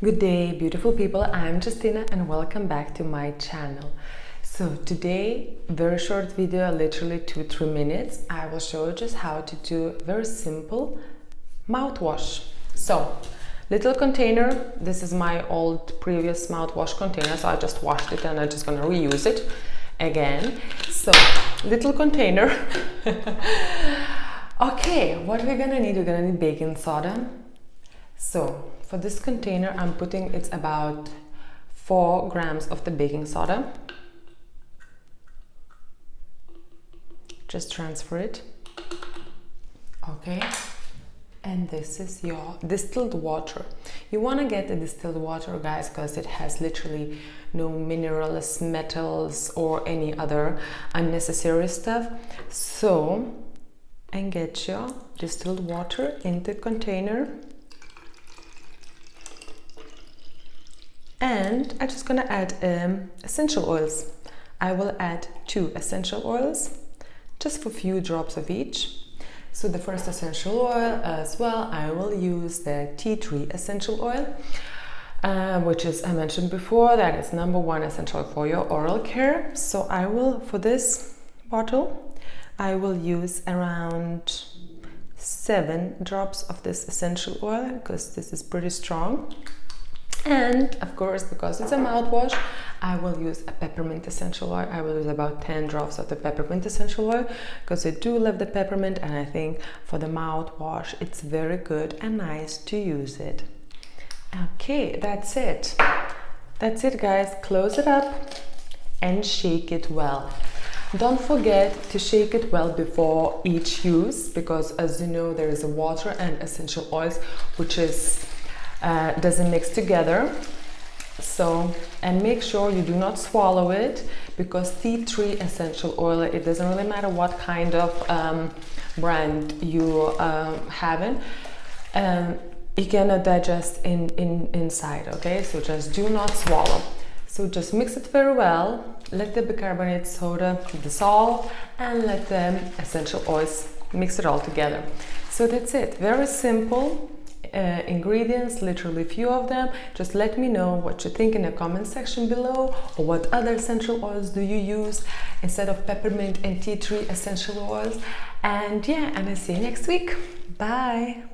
Good day, beautiful people. I'm Justina and welcome back to my channel. So today, very short video, literally 2-3 minutes. I will show you just how to do very simple mouthwash. So, little container. This is my old previous mouthwash container, so I just washed it and I'm just gonna reuse it again. So, little container. Okay, what we're gonna need? We're gonna need baking soda. So for this container, I'm putting, it's about 4 grams of the baking soda. Just transfer it. Okay. And this is your distilled water. You want to get the distilled water, guys, because it has literally no minerals, metals, or any other unnecessary stuff. So, and get your distilled water in the container. And I'm just gonna add essential oils. I will add 2 essential oils, just for a few drops of each. So the first essential oil as well, I will use the tea tree essential oil, which is, I mentioned before, that is #1 essential for your oral care. So I will, for this bottle, I will use around 7 drops of this essential oil, because this is pretty strong. And of course, because it's a mouthwash, I will use a peppermint essential oil. I will use about 10 drops of the peppermint essential oil, because I do love the peppermint, and I think for the mouthwash it's very good and nice to use it. Okay, that's it. That's it, guys. Close it up and shake it well. Don't forget to shake it well before each use, because as you know, there is a water and essential oils which is doesn't mix together. So, and make sure you do not swallow it, because tea tree essential oil, it doesn't really matter what kind of brand you have it, it cannot digest inside. Okay, so just do not swallow. So just mix it very well, let the bicarbonate soda dissolve, and let the essential oils mix it all together. So that's it, very simple ingredients, literally few of them. Just let me know what you think in the comment section below, or what other essential oils do you use instead of peppermint and tea tree essential oils. And yeah, and I'll see you next week. Bye.